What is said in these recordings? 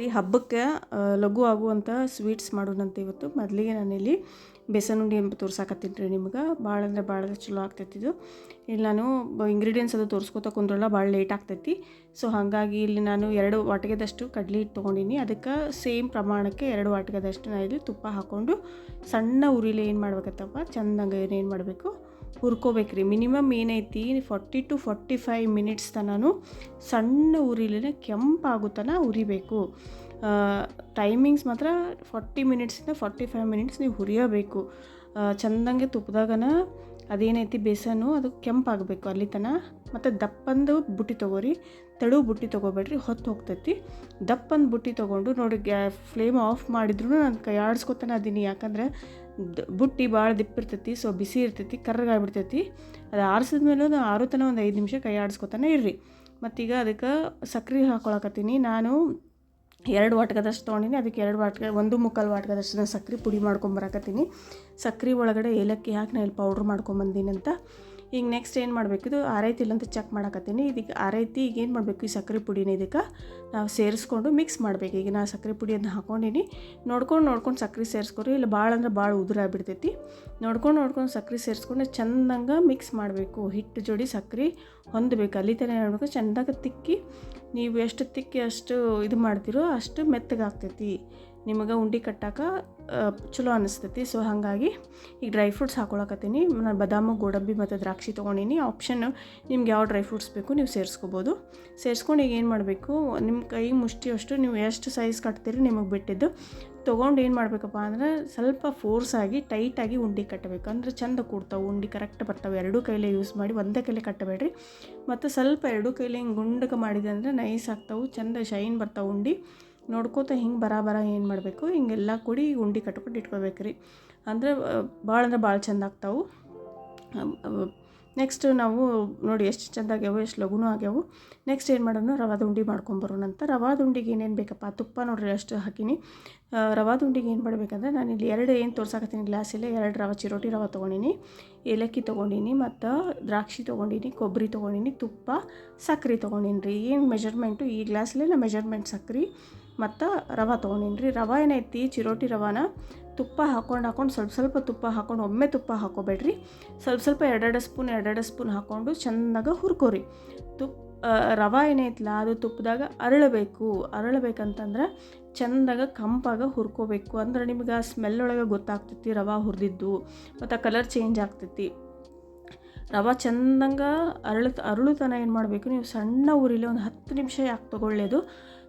ಈ ಹಬ್ಬಕ್ಕೆ ಲಘು ಆಗುವಂಥ ಸ್ವೀಟ್ಸ್ ಮಾಡೋಣಂತ ಇವತ್ತು. ಮೊದಲಿಗೆ ನಾನಿಲ್ಲಿ ಬೇಸನ್ ಉಂಡೆ ಎಂಬ ತೋರ್ಸಾಕತ್ತೀನಿ ರೀ ನಿಮ್ಗೆ. ಭಾಳ ಅಂದ್ರೆ ಭಾಳ ಚಲೋ ಆಗ್ತೈತಿ ಇದು. ಇಲ್ಲಿ ನಾನು ಇಂಗ್ರೀಡಿಯೆಂಟ್ಸ್ ಅದು ತೋರಿಸ್ಕೊತ ಕುಂದ್ರಲ್ಲ ಭಾಳ ಲೇಟ್ ಆಗ್ತೈತಿ. ಸೊ ಹಾಗಾಗಿ ಇಲ್ಲಿ ನಾನು 2 ವಾಟಿಗೆದಷ್ಟು ಕಡ್ಲೆ ಹಿಟ್ಟು ತೊಗೊಂಡಿನಿ. ಅದಕ್ಕೆ ಸೇಮ್ ಪ್ರಮಾಣಕ್ಕೆ 2 ವಾಟಿಗೆದಷ್ಟು ನಾನು ಇಲ್ಲಿ ತುಪ್ಪ ಹಾಕ್ಕೊಂಡು ಸಣ್ಣ ಉರಿಲಿ ಏನು ಮಾಡ್ಬೇಕತ್ತಪ್ಪ ಚಂದಂಗೆ ಏನು ಮಾಡಬೇಕು ಹುರ್ಕೋಬೇಕ್ರಿ. ಮಿನಿಮಮ್ ಏನೈತಿ 40 to 45 ಮಿನಿಟ್ಸ್ ತನಕ ಸಣ್ಣ ಉರಿಲಿನ ಕೆಂಪಾಗೋ ತನಕ ಉರಿಬೇಕು. ಟೈಮಿಂಗ್ಸ್ ಮಾತ್ರ 40 ಮಿನಿಟ್ಸಿಂದ 45 ಮಿನಿಟ್ಸ್ ನೀವು ಹುರಿಯಬೇಕು. ಚೆಂದಂಗೆ ತುಪ್ಪದಾಗನ ಅದೇನೈತಿ ಬೇಸನ್ನು ಅದು ಕೆಂಪಾಗಬೇಕು ಅಲ್ಲಿ ತನಕ. ಮತ್ತು ದಪ್ಪಂದು ಬುಟ್ಟಿ ತೊಗೋರಿ, ತೆಳು ಬುಟ್ಟಿ ತೊಗೋಬೇಡ್ರಿ, ಹೊತ್ತು ಹೋಗ್ತೈತಿ. ದಪ್ಪಂದು ಬುಟ್ಟಿ ತೊಗೊಂಡು ನೋಡಿ ಫ್ಲೇಮ್ ಆಫ್ ಮಾಡಿದ್ರು ನಾನು ಕೈ ಆಡಿಸ್ಕೊತಾನೆ ಅದೀನಿ. ಯಾಕಂದರೆ ಬುಟ್ಟಿ ಭಾಳ ದಿಪ್ಪಿರ್ತೈತಿ, ಸೊ ಬಿಸಿ ಇರ್ತೈತಿ, ಕರ್ರಗಾಗ್ಬಿಡ್ತೈತಿ. ಅದು ಆರಿಸಿದ್ಮೇಲೆ ಅದು ಆರೋ ತನಕ ಒಂದು 5 ನಿಮಿಷ ಕೈ ಆಡಿಸ್ಕೊತಾನೆ ಇರ್ರಿ. ಮತ್ತೀಗ ಅದಕ್ಕೆ ಸಕ್ರೆ ಹಾಕೊಳಕತ್ತೀನಿ. ನಾನು 2 ವಾಟ್ಕದಷ್ಟು ತೊಗೊಂಡಿನಿ. ಅದಕ್ಕೆ 2 ವಾಟ್ಕ 1.25 ವಾಟ್ಕದಷ್ಟು ನಾನು ಸಕ್ರೆ ಪುಡಿ ಮಾಡ್ಕೊಂಬರಕತ್ತೀನಿ. ಸಕ್ರೆ ಒಳಗಡೆ ಏಲಕ್ಕಿ ಹಾಕಿ ನಾನು ಇಲ್ಲಿ ಪೌಡ್ರ್ ಮಾಡ್ಕೊಂಬಂದಿನಂತ. ಈಗ ನೆಕ್ಸ್ಟ್ ಏನು ಮಾಡಬೇಕು, ಇದು ಆರೈತಿಲ್ಲ ಅಂತ ಚೆಕ್ ಮಾಡಕತ್ತೀನಿ. ಇದಕ್ಕೆ ಆರೈತಿ. ಈಗ ಏನು ಮಾಡಬೇಕು, ಈ ಸಕ್ರೆ ಪುಡಿನ ಇದಕ್ಕೆ ನಾವು ಸೇರಿಸ್ಕೊಂಡು ಮಿಕ್ಸ್ ಮಾಡಬೇಕು. ಈಗ ನಾನು ಸಕ್ರೆ ಪುಡಿಯನ್ನು ಹಾಕ್ಕೊಂಡಿನಿ. ನೋಡ್ಕೊಂಡು ಸಕ್ರೆ ಸೇರಿಸ್ಕೊರಿ. ಇಲ್ಲ ಭಾಳ ಅಂದ್ರೆ ಭಾಳ ಉದುರಾಗ್ಬಿಡ್ತೈತಿ. ನೋಡ್ಕೊಂಡು ಸಕ್ರೆ ಸೇರಿಸ್ಕೊಂಡು ಚೆಂದಂಗೆ ಮಿಕ್ಸ್ ಮಾಡಬೇಕು. ಹಿಟ್ಟು ಜೋಡಿ ಸಕ್ರೆ ಹೊಂದಬೇಕು. ಅಲ್ಲಿ ತನಕ ನೋಡ್ಬೇಕು ಚೆಂದಾಗಿ ತಿಕ್ಕಿ. ನೀವು ಎಷ್ಟು ತಿಕ್ಕಿ ಅಷ್ಟು ಇದು ಮಾಡ್ತೀರೋ ಅಷ್ಟು ಮೆತ್ತಗಾಗ್ತೈತಿ. ನಿಮಗೆ ಉಂಡೆ ಕಟ್ಟಾಕ ಚಲೋ ಅನ್ನಿಸ್ತೈತಿ. ಸೊ ಹಾಗಾಗಿ ಈಗ ಡ್ರೈ ಫ್ರೂಟ್ಸ್ ಹಾಕೊಳಕತ್ತೀನಿ. ನಾನು ಬಾದಾಮು, ಗೋಡಂಬಿ ಮತ್ತು ದ್ರಾಕ್ಷಿ ತೊಗೊಂಡಿನಿ. ಆಪ್ಷನ್ ನಿಮ್ಗೆ ಯಾವ ಡ್ರೈ ಫ್ರೂಟ್ಸ್ ಬೇಕು ನೀವು ಸೇರಿಸ್ಕೋಬೋದು. ಸೇರಿಸ್ಕೊಂಡು ಈಗ ಏನು ಮಾಡಬೇಕು, ನಿಮ್ಮ ಕೈ ಮುಷ್ಟಿಯಷ್ಟು ನೀವು ಎಷ್ಟು ಸೈಜ್ ಕಟ್ತೀರಿ ನಿಮಗೆ ಬಿಟ್ಟಿದ್ದು ತೊಗೊಂಡು ಏನು ಮಾಡಬೇಕಪ್ಪ ಅಂದರೆ ಸ್ವಲ್ಪ ಫೋರ್ಸಾಗಿ ಟೈಟಾಗಿ ಉಂಡೆ ಕಟ್ಟಬೇಕು. ಅಂದರೆ ಚೆಂದ ಕೂಡ್ತಾವೆ ಉಂಡೆ, ಕರೆಕ್ಟ್ ಬರ್ತಾವೆ. 2 ಕೈಲೇ ಯೂಸ್ ಮಾಡಿ, ಒಂದೇ ಕೈಲೇ ಕಟ್ಟಬೇಡ್ರಿ. ಮತ್ತು ಸ್ವಲ್ಪ 2 ಕೈಲೇ ಹಿಂಗೆ ಗುಂಡಕ್ಕೆ ಮಾಡಿದೆ ಅಂದರೆ ನೈಸ್ ಆಗ್ತಾವೆ, ಚೆಂದ ಶೈನ್ ಬರ್ತಾವೆ ಉಂಡೆ. ನೋಡ್ಕೋತ ಹಿಂಗೆ ಬರ ಏನು ಮಾಡಬೇಕು, ಹಿಂಗೆಲ್ಲ ಕೂಡಿ ಉಂಡೆ ಕಟ್ಕೊಂಡು ಇಟ್ಕೋಬೇಕ್ರಿ. ಅಂದರೆ ಭಾಳ ಚೆಂದ ಆಗ್ತಾವೆ. ನೆಕ್ಸ್ಟ್ ನಾವು ನೋಡಿ ಎಷ್ಟು ಚೆಂದ ಆಗ್ಯಾವು, ಎಷ್ಟು ಲಘುನೂ ಆಗ್ಯಾವು. ನೆಕ್ಸ್ಟ್ ಏನು ಮಾಡೋಣ, ರವಾದ ಉಂಡೆ ಮಾಡ್ಕೊಂಬರೋಣಂತ. ರವಾದ ಉಂಡೆಗೆ ಏನೇನು ಬೇಕಪ್ಪ, ತುಪ್ಪ ನೋಡ್ರಿ ಅಷ್ಟು ಹಾಕಿನಿ. ರವಾದ ಉಂಡೆಗೆ ಏನು ಮಾಡಬೇಕಂದ್ರೆ ನಾನಿಲ್ಲಿ 2 ಏನು ತೋರ್ಸಾಕತ್ತೀನಿ ಗ್ಲಾಸಲ್ಲಿ 2 ರವೆ ಚಿರೋಟಿ ರವೆ ತೊಗೊಂಡಿನಿ, ಏಲಕ್ಕಿ ತೊಗೊಂಡಿನಿ, ಮತ್ತು ದ್ರಾಕ್ಷಿ ತೊಗೊಂಡಿನಿ, ಕೊಬ್ಬರಿ ತೊಗೊಂಡಿನಿ, ತುಪ್ಪ, ಸಕ್ರೆ ತೊಗೊಂಡಿನಿ ರೀ. ಏನು ಮೆಜರ್ಮೆಂಟು ಈ ಗ್ಲಾಸಲ್ಲಿ ನಾನು ಮೆಜರ್ಮೆಂಟ್ ಸಕ್ರೆ ಮತ್ತು ರವೆ ತೊಗೊಂಡಿನಿ ರೀ. ರವೆ ಏನೈತಿ ಚಿರೋಟಿ ರವಾನ ತುಪ್ಪ ಹಾಕ್ಕೊಂಡು ಸ್ವಲ್ಪ ತುಪ್ಪ ಹಾಕ್ಕೊಂಡು ಒಮ್ಮೆ ತುಪ್ಪ ಹಾಕ್ಕೋಬೇಡ್ರಿ. ಸ್ವಲ್ಪ 2 ಸ್ಪೂನ್ ಹಾಕ್ಕೊಂಡು ಚೆಂದಾಗ ಹುರ್ಕೋರಿ. ರವೆ ಏನೈತಲ್ಲ ಅದು ತುಪ್ಪದಾಗ ಅರಳಬೇಕಂತಂದ್ರೆ ಚೆಂದಾಗ ಕಂಪಾಗ ಹುರ್ಕೋಬೇಕು. ಅಂದ್ರೆ ನಿಮ್ಗೆ ಆ ಸ್ಮೆಲ್ ಒಳಗೆ ಗೊತ್ತಾಗ್ತೈತಿ ರವೆ ಹುರಿದಿದ್ದು, ಮತ್ತು ಕಲರ್ ಚೇಂಜ್ ಆಗ್ತೈತಿ. ರವೆ ಚೆಂದಂಗೆ ಅರಳುತನ ಏನು ಮಾಡಬೇಕು, ನೀವು ಸಣ್ಣ ಉರಿಲಿ ಒಂದು 10 ನಿಮಿಷ ಯಾಕೆ ತೊಗೊಳ್ಳೇದು,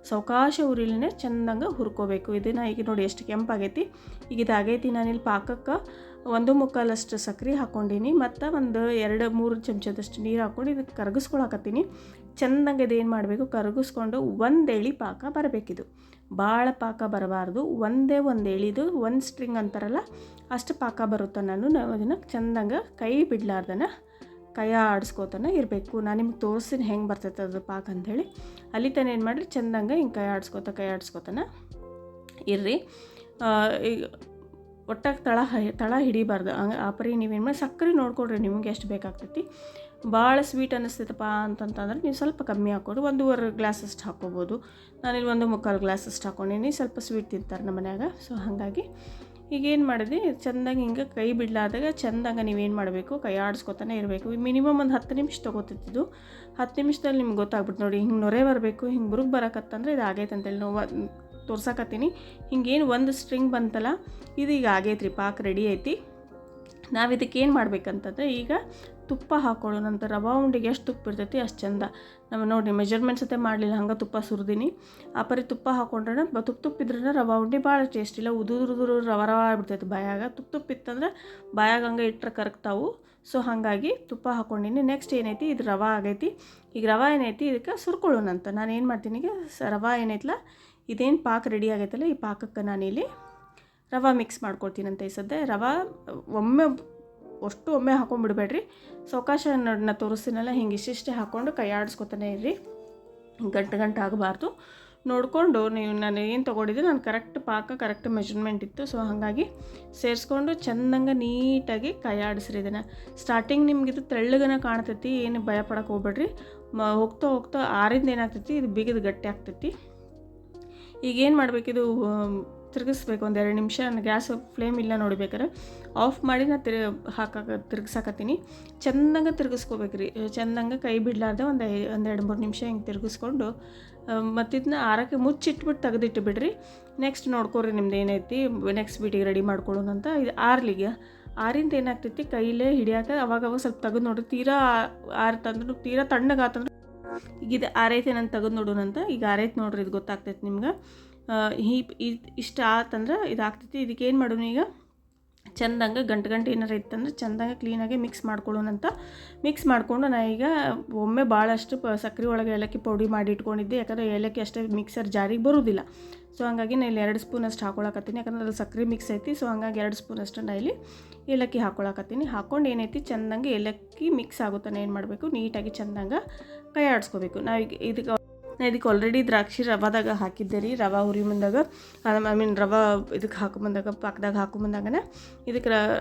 ಸಾವಕಾಶ ಉರಿಲಿನೇ ಚೆಂದಂಗೆ ಹುರ್ಕೋಬೇಕು. ಇದನ್ನು ಈಗ ನೋಡಿ ಎಷ್ಟು ಕೆಂಪಾಗೈತಿ. ಈಗ ಇದಾಗೈತಿ. ನಾನಿಲ್ಲಿ ಪಾಕಕ್ಕೆ 1.25 ಸಕ್ರೆ ಹಾಕ್ಕೊಂಡಿನಿ, ಮತ್ತು ಒಂದು 2-3 ಚಮಚದಷ್ಟು ನೀರು ಹಾಕ್ಕೊಂಡು ಇದಕ್ಕೆ ಕರಗಿಸ್ಕೊಳಕತ್ತೀನಿ. ಚೆಂದಂಗೆ ಇದೇನು ಮಾಡಬೇಕು, ಕರಗಿಸ್ಕೊಂಡು ಒಂದು ಎಳೆ ಪಾಕ ಬರಬೇಕಿದು. ಭಾಳ ಪಾಕ ಬರಬಾರ್ದು, ಒಂದೇ ಎಳಿದು 1 ಸ್ಟ್ರಿಂಗ್ ಅಂತಾರಲ್ಲ ಅಷ್ಟು ಪಾಕ ಬರುತ್ತೆ. ನಾವು ಅದನ್ನು ಚೆಂದಂಗೆ ಕೈ ಬಿಡಲಾರ್ದನ ಕೈ ಆಡಿಸ್ಕೋತಾನೆ ಇರಬೇಕು. ನಾನು ನಿಮ್ಗೆ ತೋರಿಸ್ತೀನಿ ಹೆಂಗೆ ಬರ್ತೈತೆ ಅದು ಪಾಕ ಅಂಥೇಳಿ. ಅಲ್ಲಿ ತಾನೇ ಏನು ಮಾಡಿರಿ ಚೆಂದಂಗೆ ಹಿಂಗೆ ಕೈ ಆಡಿಸ್ಕೋತಾನೆ ಇರ್ರಿ. ಈಗ ಒಟ್ಟಾಗಿ ತಳ ಹಿಡಿಬಾರ್ದು. ಆ ಪರಿ ನೀವೇನು ಮಾಡಿ ಸಕ್ಕರೆ ನೋಡ್ಕೊಡ್ರಿ ನಿಮಗೆ ಎಷ್ಟು ಬೇಕಾಗ್ತೈತಿ. ಭಾಳ ಸ್ವೀಟ್ ಅನ್ನಿಸ್ತೈತಪ್ಪ ಅಂತಂತಂದ್ರೆ ನೀವು ಸ್ವಲ್ಪ ಕಮ್ಮಿ ಹಾಕ್ಕೊಡು, 1.25 ಗ್ಲಾಸಷ್ಟು ಹಾಕ್ಕೋಬೋದು. ನಾನಿಲ್ಲಿ 1.25 ಗ್ಲಾಸಷ್ಟು ಹಾಕ್ಕೊಂಡಿನಿ. ಸ್ವಲ್ಪ ಸ್ವೀಟ್ ತಿಂತಾರೆ ನಮ್ಮ ಮನ್ಯಾಗ. ಸೊ ಹಾಗಾಗಿ ಈಗೇನು ಮಾಡಿದ್ವಿ ಚೆಂದಾಗಿ ಹಿಂಗೆ ಕೈ ಬಿಡಲಾದಾಗ ಚೆಂದಂಗೆ ನೀವೇನು ಮಾಡಬೇಕು, ಕೈ ಆಡಿಸ್ಕೊತಾನೆ ಇರಬೇಕು. ಮಿನಿಮಮ್ ಒಂದು 10 ನಿಮಿಷ ತೊಗೋತಿದ್ದು. 10 ನಿಮಿಷದಲ್ಲಿ ನಿಮ್ಗೆ ಗೊತ್ತಾಗ್ಬಿಟ್ಟು ನೋಡಿ ಹಿಂಗೆ ನೊರೆ ಬರಬೇಕು, ಹಿಂಗೆ ಬುರುಗ್ ಬರಕತ್ತಂದ್ರೆ ಇದು ಆಗೈತೆ ಅಂತೇಳಿ ನಾವು ತೋರ್ಸಾಕತ್ತೀನಿ. ಹಿಂಗೇನು 1 ಸ್ಟ್ರಿಂಗ್ ಬಂತಲ್ಲ ಇದು ಈಗ ಆಗೈತೆ ರೀ, ಪಾಕ ರೆಡಿ ಐತಿ. ನಾವು ಇದಕ್ಕೆ ಏನು ಮಾಡ್ಬೇಕಂತಂದ್ರೆ ಈಗ ತುಪ್ಪ ಹಾಕ್ಕೊಳ್ಳೋ ನಂತರ ರವೆ ಉಂಡೆಗೆ ಎಷ್ಟು ತುಪ್ಪ ಇರ್ತೈತಿ ಅಷ್ಟು ಚೆಂದ. ನಮ್ಮ ನೋಡಿ ಮೆಜರ್ಮೆಂಟ್ಸ್ ಜೊತೆ ಮಾಡಲಿಲ್ಲ, ಹಂಗೆ ತುಪ್ಪ ಸುರಿದೀನಿ. ಆ ಪರಿ ತುಪ್ಪ ಹಾಕ್ಕೊಂಡ್ರೆ ತುಪ್ಪ ಇದ್ರೆ ರವೆ ಉಂಡೆ ಭಾಳ ಟೇಸ್ಟ್ ಇಲ್ಲ, ಉದುರು ರವೆ ಆಗ್ಬಿಡ್ತೈತೆ ಬಾಯಾಗ. ತುಪ್ಪ ಇತ್ತಂದ್ರೆ ಬಾಯಾಗ ಹಂಗೆ ಇಟ್ಟರೆ ಕರಗ್ತಾವು. ಸೊ ಹಾಗಾಗಿ ತುಪ್ಪ ಹಾಕ್ಕೊಂಡಿನಿ. ನೆಕ್ಸ್ಟ್ ಏನೈತಿ, ಇದು ರವೆ ಆಗೈತಿ. ಈಗ ರವೆ ಏನೈತಿ ಇದಕ್ಕೆ ಸುರ್ಕೊಳ್ಳೋಣಂತ. ನಾನು ಏನು ಮಾಡ್ತೀನಿ, ಈಗ ರವೆ ಏನೈತಲ್ಲ ಇದೇನು ಪಾಕ ರೆಡಿ ಆಗೈತಲ್ಲ ಈ ಪಾಕಕ್ಕೆ ನಾನಿಲ್ಲಿ ರವೆ ಮಿಕ್ಸ್ ಮಾಡ್ಕೊಳ್ತೀನಂತ. ಈ ಸದ್ಯ ರವೆ ಒಮ್ಮೆ ಹಾಕೊಂಡ್ಬಿಡ್ಬೇಡ್ರಿ. ಸಾವಕಾಶ ನಾ ತೋರಿಸ್ತೀನಲ್ಲ ಹಿಂಗೆ ಇಷ್ಟಿಷ್ಟೇ ಹಾಕ್ಕೊಂಡು ಕೈ ಆಡಿಸ್ಕೊತಾನೆ ಇರ್ರಿ. ಗಂಟು ಆಗಬಾರ್ದು. ನೋಡಿಕೊಂಡು ನಾನು ಏನು ತೊಗೊಂಡಿದ್ದೆ ನಾನು ಕರೆಕ್ಟ್ ಪಾಕ ಕರೆಕ್ಟ್ ಮೆಜರ್ಮೆಂಟ್ ಇತ್ತು. ಸೊ ಹಾಗಾಗಿ ಸೇರಿಸ್ಕೊಂಡು ಚೆಂದಂಗೆ ನೀಟಾಗಿ ಕೈ ಆಡಿಸ್ರಿ. ಇದನ್ನು ಸ್ಟಾರ್ಟಿಂಗ್ ನಿಮ್ಗೆ ಇದು ತೆಳ್ಳಗನ ಕಾಣ್ತೈತಿ, ಏನು ಭಯ ಪಡೋಕೆ ಹೋಗ್ಬೇಡ್ರಿ. ಹೋಗ್ತಾ ಆರಿಂದ ಏನಾಗ್ತೈತಿ ಇದು ಬಿಗಿದು ಗಟ್ಟಿ ಆಗ್ತೈತಿ. ಈಗೇನು ಮಾಡಬೇಕಿದು ತಿರುಗಿಸ್ಬೇಕು ಒಂದು 2 ನಿಮಿಷ. ಗ್ಯಾಸ್ ಫ್ಲೇಮ್ ಇಲ್ಲ ನೋಡಿಬೇಕಾರೆ ಆಫ್ ಮಾಡಿ ನಾನು ತಿರುಗಿಸಾಕತ್ತೀನಿ. ಚೆಂದಂಗೆ ತಿರುಗಿಸ್ಕೋಬೇಕು ರೀ, ಚೆಂದಂಗೆ ಕೈ ಬಿಡಲಾರ್ದೆ ಒಂದು 2-3 ನಿಮಿಷ ಹಿಂಗೆ ತಿರುಗಿಸ್ಕೊಂಡು ಮತ್ತು ಇದನ್ನ ಆರಕ್ಕೆ ಮುಚ್ಚಿಟ್ಬಿಟ್ಟು ತೆಗೆದಿಟ್ಟು ಬಿಡ್ರಿ. ನೆಕ್ಸ್ಟ್ ನೋಡ್ಕೊರಿ ನಿಮ್ದು ಏನೈತಿ ನೆಕ್ಸ್ಟ್ ಬೀಟಿಗೆ ರೆಡಿ ಮಾಡ್ಕೊಳ್ಳೋಣಂತ. ಇದು ಆರ್ಲಿಗೆ ಆರಿಂದ ಏನಾಗ್ತೈತಿ ಕೈಲೇ ಹಿಡಿಯಾಕ ಅವಾಗ ಸ್ವಲ್ಪ ತೆಗೆದು ನೋಡ್ರಿ. ತೀರಾ ಆರ್ತಂದ್ರೆ ತೀರಾ ತಣ್ಣಗಾತಂದ್ರೆ ಈಗ ಇದು ಆರೈತೆ ನಾನು ತೆಗೆದು ನೋಡೋಣಂತ. ಈಗ ಆರೈತೆ ನೋಡ್ರಿ, ಇದು ಗೊತ್ತಾಗ್ತೈತಿ ನಿಮ್ಗೆ. ಇಷ್ಟ ಆತಂದ್ರೆ ಇದಾಗ್ತೈತಿ. ಇದಕ್ಕೆ ಏನು ಮಾಡೋಣ ಈಗ ಚೆಂದಂಗೆ ಗಂಟು ಏನಾರು ಇತ್ತಂದ್ರೆ ಚೆಂದಂಗೆ ಕ್ಲೀನಾಗಿ ಮಿಕ್ಸ್ ಮಾಡ್ಕೊಳ್ಳೋಣಂತ. ಮಿಕ್ಸ್ ಮಾಡಿಕೊಂಡು ನಾ ಈಗ ಒಮ್ಮೆ ಭಾಳಷ್ಟು ಸಕ್ಕರೆ ಒಳಗೆ ಏಲಕ್ಕಿ ಪೌಡಿ ಮಾಡಿ ಇಟ್ಕೊಂಡಿದ್ದೆ, ಯಾಕಂದರೆ ಏಲಕ್ಕಿ ಅಷ್ಟೇ ಮಿಕ್ಸರ್ ಜಾರಿಗೆ ಬರೋದಿಲ್ಲ. ಸೊ ಹಾಗಾಗಿ ನಾನು ಇಲ್ಲಿ 2 ಸ್ಪೂನಷ್ಟು ಹಾಕೊಳಕತ್ತೀನಿ, ಯಾಕಂದ್ರೆ ಅದ್ರಲ್ಲಿ ಸಕ್ಕರೆ ಮಿಕ್ಸ್ ಐತಿ. ಸೊ ಹಾಗಾಗಿ 2 ಸ್ಪೂನಷ್ಟು ನಾ ಇಲ್ಲಿ ಏಲಕ್ಕಿ ಹಾಕೊಳಕತ್ತೀನಿ. ಹಾಕ್ಕೊಂಡು ಏನೈತಿ ಚೆಂದಂಗೆ ಏಲಕ್ಕಿ ಮಿಕ್ಸ್ ಆಗುತ್ತಾನೆ ಏನು ಮಾಡಬೇಕು, ನೀಟಾಗಿ ಚೆಂದಂಗೆ ಕೈ ಆಡಿಸ್ಕೋಬೇಕು. ಇದಕ್ಕೆ ಆಲ್ರೆಡಿ ದ್ರಾಕ್ಷಿ ರವಾದಾಗ ಹಾಕಿದ್ದೆ ರೀ. ರವೆ ಹುರಿ ಮುಂದಾಗ ರವೆ ಇದಕ್ಕೆ ಹಾಕೊಂಬಂದಾಗ ಪಾಕದಾಗ ಹಾಕೊಂಬಂದಾಗನೇ ಇದಕ್ಕೆ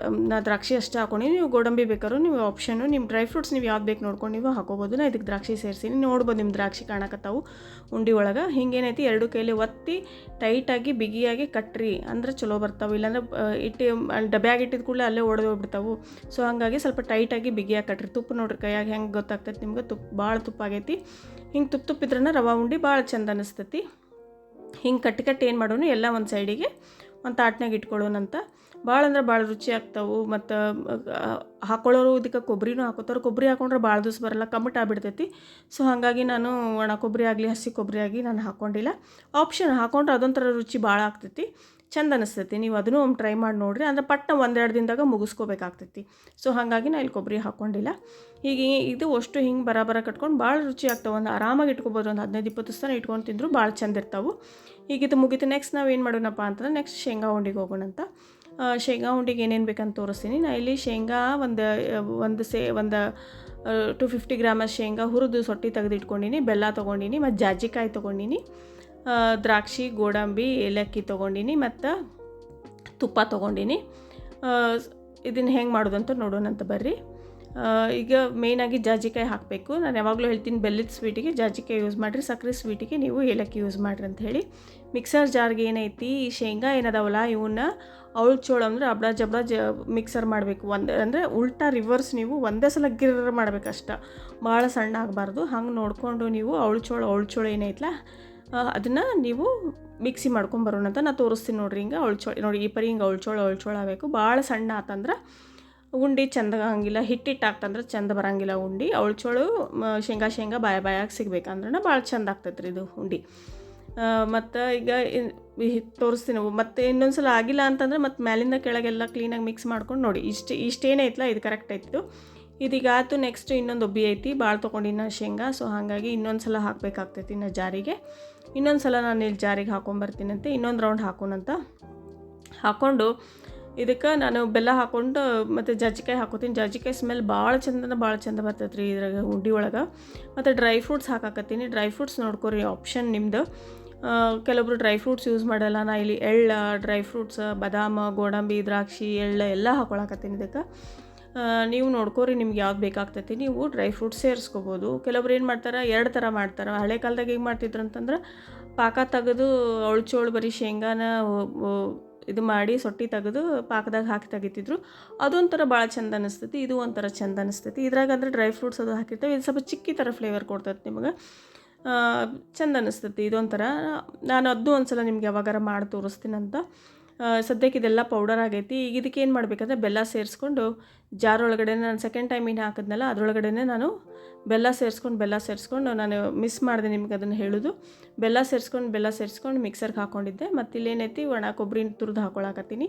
ನಾ ದ್ರಾಕ್ಷಿ ಅಷ್ಟೇ ಹಾಕೊಂಡು, ನೀವು ಗೋಡಂಬಿ ಬೇಕಾದ್ರೂ ನೀವು ಆಪ್ಷನ್ನು ನಿಮ್ಮ ಡ್ರೈ ಫ್ರೂಟ್ಸ್ ನೀವು ಯಾವ್ದು ಬೇಕು ನೋಡ್ಕೊಂಡು ನೀವು ಹಾಕೋಬೋದು. ನಾ ಇದಕ್ಕೆ ದ್ರಾಕ್ಷಿ ಸೇರಿಸೀನಿ, ನೋಡ್ಬೋದು ನಿಮ್ಮ ದ್ರಾಕ್ಷಿ ಕಾಣಕತ್ತಾವು ಉಂಡೆ ಒಳಗೆ. ಹಿಂಗೇನೈತಿ 2 ಕೈಲಿ ಒತ್ತಿ ಟೈಟಾಗಿ ಬಿಗಿಯಾಗಿ ಕಟ್ರಿ ಅಂದ್ರೆ ಚಲೋ ಬರ್ತಾವೆ. ಇಲ್ಲಾಂದ್ರೆ ಡಬ್ಯಾಗ ಇಟ್ಟಿದ ಕೂಡಲೇ ಅಲ್ಲೇ ಒಡೆದೋಗ್ಬಿಡ್ತಾವೆ. ಸೊ ಹಾಗಾಗಿ ಸ್ವಲ್ಪ ಟೈಟಾಗಿ ಬಿಗಿಯಾಗಿ ಕಟ್ರಿ. ತುಪ್ಪ ನೋಡ್ರಿ ಕೈಯಾಗಿ ಹೆಂಗೆ ಗೊತ್ತಾಗ್ತೈತೆ ನಿಮ್ಗೆ, ಭಾಳ ತುಪ್ಪ ಆಗೈತಿ. ಹಿಂಗೆ ತುಪ್ಪಿದ್ರನ್ನ ರವೆ ಉಂಡೆ ಭಾಳ ಚಂದ ಅನಿಸ್ತೈತಿ. ಹಿಂಗೆ ಕಟ್ಟಿ ಏನು ಮಾಡೋಣ ಎಲ್ಲ ಒಂದು ಸೈಡಿಗೆ ಒಂದು ತಾಟ್ನಾಗ ಇಟ್ಕೊಳ್ಳೋಣಂತ. ಭಾಳ ಅಂದ್ರೆ ಭಾಳ ರುಚಿ ಆಗ್ತಾವೆ. ಮತ್ತು ಹಾಕೊಳ್ಳೋರು ಇದಕ್ಕೆ ಕೊಬ್ಬರಿನೂ ಹಾಕೋತಾರೆ. ಕೊಬ್ಬರಿ ಹಾಕೊಂಡ್ರೆ ಭಾಳ ದಿವಸ ಬರಲ್ಲ, ಕಮ್ಮಟ ಆಗ್ಬಿಡ್ತೈತಿ. ಸೊ ಹಾಗಾಗಿ ನಾನು ಒಣ ಕೊಬ್ಬರಿ ಆಗಲಿ ಹಸಿ ಕೊಬ್ಬರಿ ಆಗಲಿ ನಾನು ಹಾಕ್ಕೊಂಡಿಲ್ಲ. ಆಪ್ಷನ್ ಹಾಕೊಂಡ್ರೆ ಅದೊಂಥರ ರುಚಿ ಭಾಳ ಆಗ್ತೈತಿ, ಚಂದ ಅನಿಸ್ತೈತಿ. ನೀವು ಅದನ್ನು ಒಮ್ಮೆ ಟ್ರೈ ಮಾಡಿ ನೋಡಿರಿ. ಅಂದರೆ ಪಟ್ಟ 1-2 ದಿನದಾಗ ಮುಗಿಸ್ಕೋಬೇಕಾಗ್ತೈತಿ. ಸೊ ಹಾಗಾಗಿ ನಾನು ಇಲ್ಲಿ ಕೊಬ್ಬರಿ ಹಾಕ್ಕೊಂಡಿಲ್ಲ. ಹೀಗೆ ಇದು ಅಷ್ಟು ಹಿಂಗೆ ಬರ ಕಟ್ಕೊಂಡು ಭಾಳ ರುಚಿ ಆಗ್ತಾವೆ. ಒಂದು ಆರಾಮಾಗಿ ಇಟ್ಕೊಬೋದು, ಒಂದು 15-20 ದಿವಸ ಇಟ್ಕೊಂಡು ತಿಂದರೂ ಭಾಳ ಚಂದ ಇರ್ತಾವೆ. ಈಗ ಇದು ಮುಗಿತು. ನೆಕ್ಸ್ಟ್ ನಾವು ಏನು ಮಾಡೋಣಪ್ಪ ಅಂತಂದ್ರೆ ನೆಕ್ಸ್ಟ್ ಶೇಂಗಾ ಉಂಡಿಗೆ ಹೋಗೋಣಂತ. ಶೇಂಗಾ ಉಂಡಿಗೆ ಏನೇನು ಬೇಕಂತ ತೋರಿಸ್ತೀನಿ. ನಾನು ಇಲ್ಲಿ ಶೇಂಗಾ ಒಂದು 250 ಗ್ರಾಮಷ್ಟು ಶೇಂಗಾ ಹುರಿದು ಸೊಟ್ಟಿ ತೆಗೆದು ಇಟ್ಕೊಂಡಿನಿ. ಬೆಲ್ಲ ತೊಗೊಂಡಿನಿ, ಮತ್ತು ಜಾಜಿಕಾಯಿ ತೊಗೊಂಡಿನಿ, ದ್ರಾಕ್ಷಿ, ಗೋಡಂಬಿ, ಏಲಕ್ಕಿ ತೊಗೊಂಡಿನಿ, ಮತ್ತು ತುಪ್ಪ ತೊಗೊಂಡಿನಿ. ಇದನ್ನು ಹೆಂಗೆ ಮಾಡೋದು ಅಂತ ನೋಡೋಣಂತ ಬರ್ರಿ. ಈಗ ಮೇಯ್ನಾಗಿ ಜಾಜಿಕಾಯಿ ಹಾಕಬೇಕು. ನಾನು ಯಾವಾಗಲೂ ಹೇಳ್ತೀನಿ ಬೆಲ್ಲದ ಸ್ವೀಟಿಗೆ ಜಾಜಿಕಾಯಿ ಯೂಸ್ ಮಾಡಿರಿ, ಸಕ್ಕರೆ ಸ್ವೀಟಿಗೆ ನೀವು ಏಲಕ್ಕಿ ಯೂಸ್ ಮಾಡಿರಿ ಅಂತ ಹೇಳಿ. ಮಿಕ್ಸರ್ ಜಾರ್ಗೆ ಏನೈತಿ ಈ ಶೇಂಗಾ ಏನದಾವಲ್ಲ ಇವನ್ನ ಅವಳ್ಚೋಳು ಅಂದ್ರೆ ಅಬ್ಡ ಜಬ್ಡ ಮಿಕ್ಸರ್ ಮಾಡಬೇಕು. ಅಂದರೆ ಉಲ್ಟಾ ರಿವರ್ಸ್ ನೀವು ಒಂದೇ ಸಲ ಗಿರ್ರ ಮಾಡಬೇಕಷ್ಟ, ಭಾಳ ಸಣ್ಣ ಆಗಬಾರ್ದು. ಹಂಗೆ ನೋಡಿಕೊಂಡು ನೀವು ಅವಳ್ಚೋಳು ಏನೈತಲ್ಲ ಅದನ್ನು ನೀವು ಮಿಕ್ಸಿ ಮಾಡ್ಕೊಂಬರೋಣ ಅಂತ ನಾನು ತೋರಿಸ್ತೀನಿ ನೋಡಿರಿ. ಹಿಂಗೆ ಅವಳ್ಚೋಳು ನೋಡಿ, ಈ ಪರಿ ಹಿಂಗೆ ಅವಳ್ಚೋಳು ಆಗಬೇಕು. ಭಾಳ ಸಣ್ಣ ಆತಂದ್ರೆ ಉಂಡೆ ಚಂದ ಆಗಂಗಿಲ್ಲ, ಹಿಟ್ಟಿಟ್ಟು ಆಗ್ತಂದ್ರೆ ಚಂದ ಬರೋಂಗಿಲ್ಲ ಉಂಡೆ. ಅವಳ್ಚೋಳು ಶೇಂಗಾ ಬಾಯಾಗಿ ಸಿಗ್ಬೇಕಂದ್ರೆ ಭಾಳ ಚಂದ ಆಗ್ತೈತೆ ರೀ ಇದು ಉಂಡೆ. ಮತ್ತು ಈಗ ತೋರಿಸ್ತೀನಿ. ಮತ್ತು ಇನ್ನೊಂದು ಸಲ ಆಗಿಲ್ಲ ಅಂತಂದ್ರೆ ಮತ್ತು ಮೇಲಿಂದ ಕೆಳಗೆಲ್ಲ ಕ್ಲೀನಾಗಿ ಮಿಕ್ಸ್ ಮಾಡ್ಕೊಂಡು ನೋಡಿ. ಇಷ್ಟೇನೈತಲ್ಲ ಇದು ಕರೆಕ್ಟ್ ಆಯ್ತು. ಇದೀಗ ಆಯ್ತು. ನೆಕ್ಸ್ಟ್ ಇನ್ನೊಂದು ಒಬ್ಬಿ ಐತಿ, ಭಾಳ ತೊಗೊಂಡಿನ ಶೇಂಗಾ. ಸೊ ಹಾಗಾಗಿ ಇನ್ನೊಂದು ಸಲ ಹಾಕಬೇಕಾಗ್ತೈತಿ ನಾ ಜಾರಿಗೆ. ಇನ್ನೊಂದು ಸಲ ನಾನು ಇಲ್ಲಿ ಜಾರಿಗೆ ಹಾಕೊಂಬರ್ತೀನಂತೆ. ಇನ್ನೊಂದು ರೌಂಡ್ ಹಾಕೋಣಂತ. ಹಾಕ್ಕೊಂಡು ಇದಕ್ಕೆ ನಾನು ಬೆಲ್ಲ ಹಾಕ್ಕೊಂಡು ಮತ್ತು ಜಾಜಿಕಾಯಿ ಹಾಕೋತೀನಿ. ಜಾಜಿಕಾಯಿ ಸ್ಮೆಲ್ ಭಾಳ ಚಂದ ಬರ್ತೈತೆ ರೀ ಇದ್ರಾಗ ಉಂಡೆ ಒಳಗೆ. ಮತ್ತು ಡ್ರೈ ಫ್ರೂಟ್ಸ್ ಹಾಕಾಕತ್ತೀನಿ. ಡ್ರೈ ಫ್ರೂಟ್ಸ್ ನೋಡ್ಕೊರಿ, ಆಪ್ಷನ್ ನಿಮ್ಮದು. ಕೆಲವೊಬ್ರು ಡ್ರೈ ಫ್ರೂಟ್ಸ್ ಯೂಸ್ ಮಾಡಲ್ಲ. ನಾ ಇಲ್ಲಿ ಎಳ್ಳು, ಡ್ರೈ ಫ್ರೂಟ್ಸ್, ಬಾದಾಮ, ಗೋಡಂಬಿ, ದ್ರಾಕ್ಷಿ, ಎಳ್ಳು ಎಲ್ಲ ಹಾಕೊಳಕತ್ತೀನಿ ಇದಕ್ಕೆ. ನೀವು ನೋಡ್ಕೊರಿ ನಿಮ್ಗೆ ಯಾವ್ದು ಬೇಕಾಗ್ತೈತಿ ನೀವು ಡ್ರೈ ಫ್ರೂಟ್ಸ್ ಸೇರಿಸ್ಕೋಬೋದು. ಕೆಲವ್ರು ಏನು ಮಾಡ್ತಾರೆ 2 ಥರ ಮಾಡ್ತಾರೆ. ಹಳೆ ಕಾಲದಾಗ ಹೆಂಗೆ ಮಾಡ್ತಿದ್ರು ಅಂತಂದ್ರೆ ಪಾಕ ತೆಗೆದು ಅವಳ್ಚೋಳು ಬರೀ ಶೇಂಗಾನ ಇದು ಮಾಡಿ ಸೊಟ್ಟಿ ತೆಗೆದು ಪಾಕದಾಗ ಹಾಕಿ ತೆಗಿತಿದ್ರು. ಅದೊಂಥರ ಭಾಳ ಚಂದ ಅನಿಸ್ತೈತಿ. ಇದು ಒಂಥರ ಚಂದ ಅನಿಸ್ತೈತಿ. ಇದ್ರಾಗ ಅಂದರೆ ಡ್ರೈ ಫ್ರೂಟ್ಸ್ ಅದು ಹಾಕಿರ್ತೇವೆ. ಇದು ಸ್ವಲ್ಪ ಚಿಕ್ಕಿ ಥರ ಫ್ಲೇವರ್ ಕೊಡ್ತೈತೆ ನಿಮಗೆ, ಚಂದ ಅನಿಸ್ತೈತಿ. ಇದೊಂಥರ ನಾನು ಅದನ್ನೂ ಒಂದು ಸಲ ನಿಮ್ಗೆ ಯಾವಾಗಾರ ಮಾಡಿ ತೋರಿಸ್ತೀನಂತ. ಸದ್ಯಕ್ಕೆ ಇದೆಲ್ಲ ಪೌಡರ್ ಆಗೈತಿ. ಈಗ ಇದಕ್ಕೆ ಏನು ಮಾಡಬೇಕಂದ್ರೆ ಬೆಲ್ಲ ಸೇರಿಸ್ಕೊಂಡು ಜಾರ್ ಒಳಗಡೆ ನಾನು ಸೆಕೆಂಡ್ ಟೈಮ್ ಏನು ಹಾಕಿದ್ನಲ್ಲ ಅದರೊಳಗಡೆ ನಾನು ಬೆಲ್ಲ ಸೇರಿಸ್ಕೊಂಡು ನಾನು ಮಿಸ್ ಮಾಡಿದೆ ನಿಮ್ಗೆ ಅದನ್ನು ಹೇಳೋದು. ಬೆಲ್ಲ ಸೇರಿಸ್ಕೊಂಡು ಮಿಕ್ಸರ್ಗೆ ಹಾಕ್ಕೊಂಡಿದ್ದೆ. ಮತ್ತು ಇಲ್ಲೇನೈತಿ ಒಣ ಕೊಬ್ಬರಿ ತುರಿದು ಹಾಕೊಳಕತ್ತೀನಿ.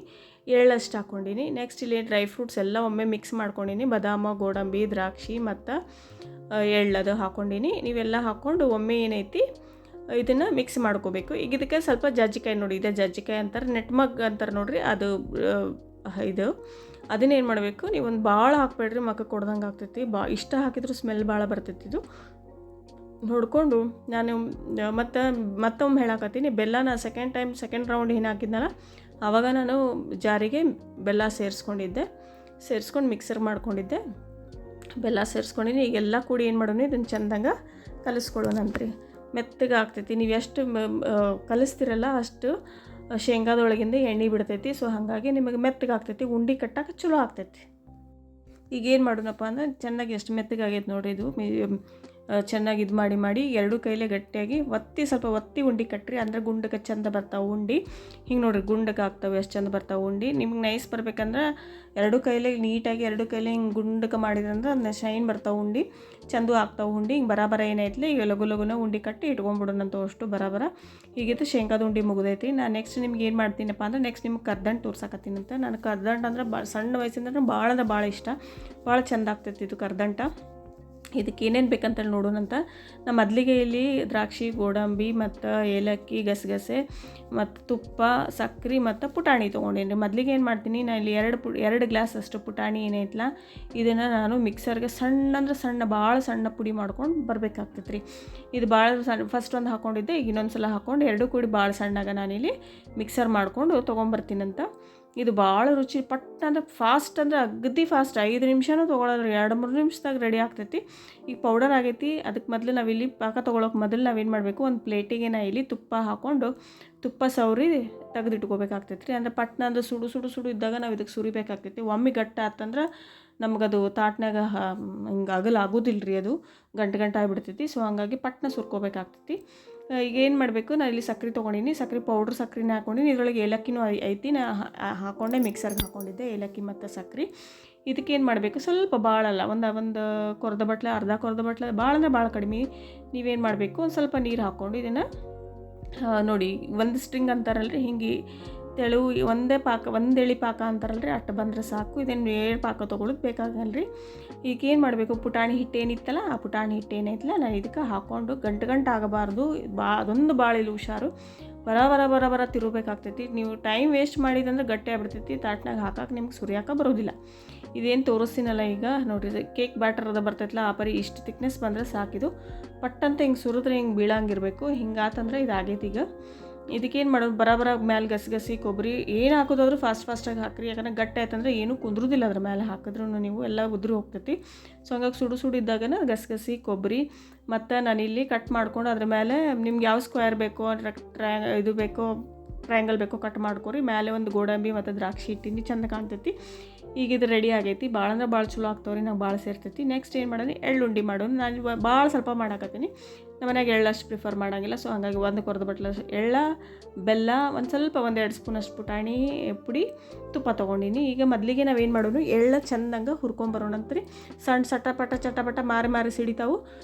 ಎಳ್ಳಷ್ಟು ಹಾಕ್ಕೊಂಡಿನಿ. ನೆಕ್ಸ್ಟ್ ಇಲ್ಲಿ ಡ್ರೈ ಫ್ರೂಟ್ಸ್ ಎಲ್ಲ ಒಮ್ಮೆ ಮಿಕ್ಸ್ ಮಾಡ್ಕೊಂಡಿನಿ. ಬಾದಾಮ, ಗೋಡಂಬಿ, ದ್ರಾಕ್ಷಿ ಮತ್ತು ಎಳ್ಳದು ಹಾಕ್ಕೊಂಡಿನಿ. ನೀವೆಲ್ಲ ಹಾಕ್ಕೊಂಡು ಒಮ್ಮೆ ಏನೈತಿ ಇದನ್ನು ಮಿಕ್ಸ್ ಮಾಡ್ಕೋಬೇಕು. ಈಗ ಇದಕ್ಕೆ ಸ್ವಲ್ಪ ಜಾಜಿಕಾಯಿ ನೋಡಿ, ಇದೆ ಜಾಜಿಕಾಯಿ ಅಂತಾರೆ, ನೆಟ್ಮಗ್ ಅಂತಾರೆ ನೋಡಿರಿ, ಅದು ಇದು ಅದನ್ನೇನು ಮಾಡಬೇಕು ನೀವು ಒಂದು ಭಾಳ ಹಾಕ್ಬೇಡ್ರಿ, ಮಕ್ಕಕ್ಕೆ ಕೊಡ್ದಂಗೆ ಆಗ್ತೈತಿ. ಇಷ್ಟ ಹಾಕಿದ್ರು ಸ್ಮೆಲ್ ಭಾಳ ಬರ್ತೈತಿ. ಇದು ನೋಡಿಕೊಂಡು ನಾನು ಮತ್ತೊಮ್ಮೆ ಹೇಳಾಕತ್ತೀನಿ. ಬೆಲ್ಲನ ಸೆಕೆಂಡ್ ರೌಂಡ್ ಏನು ಹಾಕಿದ್ನಲ್ಲ ಆವಾಗ ನಾನು ಜಾರಿಗೆ ಬೆಲ್ಲ ಸೇರಿಸ್ಕೊಂಡು ಮಿಕ್ಸರ್ ಮಾಡ್ಕೊಂಡಿದ್ದೆ. ಬೆಲ್ಲ ಸೇರಿಸ್ಕೊಂಡಿನಿ. ಈಗೆಲ್ಲ ಕೂಡಿ ಏನು ಮಾಡೋಣ ಇದನ್ನು ಚೆಂದಂಗೆ ಕಲಿಸ್ಕೊಳ್ಳೋಣಂತ್ರಿ. ಮೆತ್ತಗೆ ಆಗ್ತೈತಿ. ನೀವು ಎಷ್ಟು ಕಲಿಸ್ತಿರಲ್ಲ ಅಷ್ಟು ಶೇಂಗಾದೊಳಗಿಂದ ಎಣ್ಣೆ ಬಿಡ್ತೈತಿ. ಸೊ ಹಾಗಾಗಿ ನಿಮಗೆ ಮೆತ್ತಗೆ ಆಗ್ತೈತಿ, ಉಂಡೆ ಕಟ್ಟಕ್ಕೆ ಚಲೋ ಆಗ್ತೈತಿ. ಈಗೇನು ಮಾಡೋಣಪ್ಪ ಅಂದ್ರೆ ಚೆನ್ನಾಗಿ ಎಷ್ಟು ಮೆತ್ತಗಾಗೈತೆ ನೋಡಿರಿ ಇದು. ಚೆನ್ನಾಗಿ ಇದು ಮಾಡಿ ಎರಡೂ ಕೈಲೇ ಗಟ್ಟಿಯಾಗಿ ಸ್ವಲ್ಪ ಒತ್ತಿ ಉಂಡೆ ಕಟ್ಟಿರಿ, ಅಂದರೆ ಗುಂಡಕ್ಕೆ ಚಂದ ಬರ್ತಾವೆ ಉಂಡೆ. ಹಿಂಗೆ ನೋಡಿರಿ ಗುಂಡಕ್ಕೆ ಆಗ್ತಾವೆ, ಎಷ್ಟು ಚಂದ ಬರ್ತಾವೆ ಉಂಡೆ. ನಿಮ್ಗೆ ನೈಸ್ ಬರ್ಬೇಕಂದ್ರೆ ಎರಡೂ ಕೈಲೇ ನೀಟಾಗಿ ಎರಡೂ ಕೈಲೇ ಹಿಂಗೆ ಗುಂಡಕ್ಕೆ ಮಾಡಿದ್ರಂದ್ರೆ ಅದನ್ನ ಶೈನ್ ಬರ್ತಾವೆ ಉಂಡೆ, ಚಂದ ಆಗ್ತಾವೆ ಉಂಡೆ. ಹಿಂಗೆ ಬರಾಬರ ಏನೈತ್ಲಿ ಈಗ ಲಘುನ ಉಂಡೆ ಕಟ್ಟಿ ಇಟ್ಕೊಂಡ್ಬಿಡೋಣಂತ ಅಷ್ಟು ಬರಾಬರ. ಹೀಗಿತ್ತು ಶೇಂಗಾದ ಉಂಡೆ ಮುಗಿದೈತಿ. ನಾನು ನೆಕ್ಸ್ಟ್ ನಿಮ್ಗೆ ಏನು ಮಾಡ್ತೀನಪ್ಪ ಅಂದ್ರೆ ನೆಕ್ಸ್ಟ್ ನಿಮ್ಗೆ ಕರ್ದಂಟು ತೋರ್ಸಕತ್ತೀನಂತ. ನಾನು ಕರ್ದಂಟು ಅಂದ್ರೆ ಸಣ್ಣ ವಯಸ್ಸಿಂದ ಭಾಳ ಇಷ್ಟ, ಭಾಳ ಚಂದ ಆಗ್ತೈತಿ ಇದು ಕರ್ದಂಟ. ಇದಕ್ಕೆ ಏನೇನು ಬೇಕಂತೇಳಿ ನೋಡೋಣಂತ. ನಮ್ಮ ಮೊದಲಿಗೆ ಇಲ್ಲಿ ದ್ರಾಕ್ಷಿ, ಗೋಡಂಬಿ ಮತ್ತು ಏಲಕ್ಕಿ, ಗಸಗಸೆ ಮತ್ತು ತುಪ್ಪ, ಸಕ್ಕರೆ ಮತ್ತು ಪುಟಾಣಿ ತೊಗೊಂಡೇನಿ. ಮೊದಲಿಗೆ ಏನು ಮಾಡ್ತೀನಿ, ನಾನು ಇಲ್ಲಿ 2 ಗ್ಲಾಸ್ ಅಷ್ಟು ಪುಟಾಣಿ ಏನೈತಲ್ಲ ಇದನ್ನು ನಾನು ಮಿಕ್ಸರ್ಗೆ ಭಾಳ ಸಣ್ಣ ಪುಡಿ ಮಾಡ್ಕೊಂಡು ಬರಬೇಕಾಗ್ತೈತೆ ರೀ. ಇದು ಭಾಳ ಸಣ್ಣ ಫಸ್ಟ್ ಒಂದು ಹಾಕ್ಕೊಂಡಿದ್ದೆ, ಈಗ ಇನ್ನೊಂದು ಸಲ ಹಾಕ್ಕೊಂಡು 2 ಕೂಡಿ ಭಾಳ ಸಣ್ಣಗೆ ನಾನಿಲ್ಲಿ ಮಿಕ್ಸರ್ ಮಾಡಿಕೊಂಡು ತೊಗೊಂಬರ್ತೀನಂತ. ಇದು ಭಾಳ ರುಚಿ ಫಾಸ್ಟ್ ಅಂದರೆ ಅಗದಿ ಫಾಸ್ಟ್, 5 ನಿಮಿಷನೂ ತೊಗೊಳೋದ್ರಿ, 2-3 ನಿಮಿಷದಾಗ ರೆಡಿ ಆಗ್ತೈತಿ. ಈಗ ಪೌಡರ್ ಆಗೈತಿ. ಅದಕ್ಕೆ ಮೊದಲು ನಾವಿಲ್ಲಿ ಪಾಕ ತೊಗೊಳಕ್ಕೆ ಮೊದಲು ನಾವೇನು ಮಾಡಬೇಕು, ಒಂದು ಪ್ಲೇಟಿಗೆ ನಾ ಇಲ್ಲಿ ತುಪ್ಪ ಹಾಕ್ಕೊಂಡು ತುಪ್ಪ ಸವರಿ ತೆಗೆದಿಟ್ಕೋಬೇಕಾಗ್ತೈತಿ ರೀ. ಅಂದರೆ ಅಂದ್ರೆ ಸುಡು ಇದ್ದಾಗ ನಾವು ಇದಕ್ಕೆ ಸುರಿಬೇಕಾಗ್ತೈತಿ. ಒಮ್ಮೆ ಗಟ್ಟ ಆತಂದ್ರೆ ನಮಗದು ತಾಟ್ನಾಗ ಹಿಂಗೆ ಆಗೋದಿಲ್ಲ ರೀ, ಅದು ಗಂಟು ಆಗಿಬಿಡ್ತೈತಿ. ಸೊ ಹಾಗಾಗಿ ಸುರ್ಕೋಬೇಕಾಗ್ತೈತಿ. ಈಗ ಏನು ಮಾಡಬೇಕು, ನಾನು ಇಲ್ಲಿ ಸಕ್ಕರೆ ತೊಗೊಂಡಿನಿ, ಸಕ್ಕರೆ ಪೌಡ್ರ್ ಸಕ್ಕರೆನೇ ಹಾಕ್ಕೊಂಡಿನಿ. ಇದರೊಳಗೆ ಏಲಕ್ಕಿನೂ ಐತಿ, ನಾ ಹಾಕ್ಕೊಂಡೆ ಮಿಕ್ಸರ್ಗೆ ಹಾಕ್ಕೊಂಡಿದ್ದೆ ಏಲಕ್ಕಿ ಮತ್ತು ಸಕ್ಕರೆ. ಇದಕ್ಕೇನು ಮಾಡಬೇಕು, ಸ್ವಲ್ಪ ಭಾಳಲ್ಲ, ಒಂದು ಕೊರ್ದ ಬಟ್ಲೆ, ಅರ್ಧ ಕೊರ್ದ ಬಟ್ಲೆ, ಭಾಳ ಅಂದರೆ ಭಾಳ ಕಡಿಮೆ. ನೀವೇನು ಮಾಡಬೇಕು, ಒಂದು ಸ್ವಲ್ಪ ನೀರು ಹಾಕ್ಕೊಂಡು ಇದನ್ನು ನೋಡಿ, ಒಂದು ಸ್ಟ್ರಿಂಗ್ ಅಂತಾರಲ್ರಿ ಹಿಂಗೆ ತೆಳು ಒಂದು ಎಳೆ ಪಾಕ ಅಂತಾರಲ್ರಿ ಅಷ್ಟು ಬಂದರೆ ಸಾಕು. ಇದನ್ನು 7 ಪಾಕ ತೊಗೊಳೋದು ಬೇಕಾಗಲ್ಲ ರೀ. ಈಗ ಏನು ಮಾಡಬೇಕು, ಪುಟಾಣಿ ಹಿಟ್ಟು ಏನಿತ್ತಲ್ಲ ಆ ಪುಟಾಣಿ ಹಿಟ್ಟು ಏನೈತಲ್ಲ ನಾನು ಇದಕ್ಕೆ ಹಾಕ್ಕೊಂಡು ಗಂಟು ಆಗಬಾರ್ದು, ಅದೊಂದು ಭಾಳ ಇಲ್ಲಿ ಹುಷಾರು. ಬರ ತಿರುಗಬೇಕಾಗ್ತೈತಿ. ನೀವು ಟೈಮ್ ವೇಸ್ಟ್ ಮಾಡಿದಂದ್ರೆ ಗಟ್ಟಿ ಆಗ್ಬಿಡ್ತೈತಿ, ತಾಟ್ನಾಗ ಹಾಕಕ್ಕೆ ನಿಮ್ಗೆ ಸುರಿಯಾಕ ಬರೋದಿಲ್ಲ. ಇದೇನು ತೋರಿಸ್ತೀನಲ್ಲ ಈಗ ನೋಡಿರಿ, ಕೇಕ್ ಬ್ಯಾಟರ್ ಬರ್ತೈತಲ್ಲ ಆ ಪರಿ ಇಷ್ಟು ತಿಕ್ನೆಸ್ ಬಂದರೆ ಸಾಕಿದು. ಪಟ್ಟಂತ ಹಿಂಗೆ ಸುರಿದ್ರೆ ಹಿಂಗೆ ಬೀಳಂಗಿರಬೇಕು. ಹಿಂಗಾತಂದ್ರೆ ಇದಾಗೈತಿ. ಈಗ ಇದಕ್ಕೇನು ಮಾಡೋದು, ಬರ ಮ್ಯಾಲೆ ಗಸಗಸಿ, ಕೊಬ್ಬರಿ ಏನು ಹಾಕೋದಾದ್ರೂ ಫಾಸ್ಟಾಗಿ ಹಾಕಿರಿ. ಯಾಕಂದ್ರೆ ಗಟ್ಟಿ ಆಯ್ತಂದ್ರೆ ಏನೂ ಕುಂದ್ರೋದಿಲ್ಲ, ಅದ್ರ ಮೇಲೆ ಹಾಕಿದ್ರೂ ನೀವು ಎಲ್ಲ ಉದುರಿ ಹೋಗ್ತೈತಿ. ಸೊ ಹಂಗಾಗಿ ಸುಡು ಇದ್ದಾಗನ ಗಸಗಸಿ, ಕೊಬ್ಬರಿ ಮತ್ತು ನಾನಿಲ್ಲಿ ಕಟ್ ಮಾಡ್ಕೊಂಡು ಅದ್ರ ಮೇಲೆ ನಿಮ್ಗೆ ಯಾವ ಸ್ಕ್ವೇರ್ ಬೇಕೋ ಇದು ಬೇಕೋ ಟ್ರಯಾಂಗಲ್ ಬೇಕೋ ಕಟ್ ಮಾಡ್ಕೊರಿ. ಮೇಲೆ ಒಂದು ಗೋಡಂಬಿ ಮತ್ತು ದ್ರಾಕ್ಷಿ ಇಟ್ಟಿನಿ, ಚಂದ ಕಾಣ್ತೈತಿ. ಈಗ ಇದು ರೆಡಿ ಆಗೈತಿ. ಭಾಳ ಅಂದ್ರೆ ಭಾಳ ಚಲೋ ಆಗ್ತಾವ್ರಿ, ನಾವು ಭಾಳ ಸೇರ್ತೈತಿ. ನೆಕ್ಸ್ಟ್ ಏನು ಮಾಡೋದು, ಎಳ್ಳುಂಡಿ ಮಾಡೋದು. ನಾನು ಭಾಳ ಸ್ವಲ್ಪ ಮಾಡಾಕತ್ತೀನಿ, ನಮ್ಮ ಮನೆಯಾಗ ಎಳ್ಳಷ್ಟು ಪ್ರಿಫರ್ ಮಾಡೋಂಗಿಲ್ಲ. ಸೊ ಹಾಗಾಗಿ ಒಂದು ಕೊರ್ದ ಬಟ್ಲ ಎಳ್ಳ, ಬೆಲ್ಲ, ಒಂದು ಸ್ವಲ್ಪ 1-2 ಸ್ಪೂನಷ್ಟು ಪುಟಾಣಿ ಪುಡಿ, ತುಪ್ಪ ತೊಗೊಂಡಿನಿ. ಈಗ ಮೊದಲಿಗೆ ನಾವೇನು ಮಾಡೋದು, ಎಳ್ಳ ಚಂದಂಗೆ ಹುರ್ಕೊಂಬರೋಣಂತ್ರಿ. ಸಣ್ಣ ಚಟಪಟ ಮಾರಿ ಸಿಡಿತಾವು.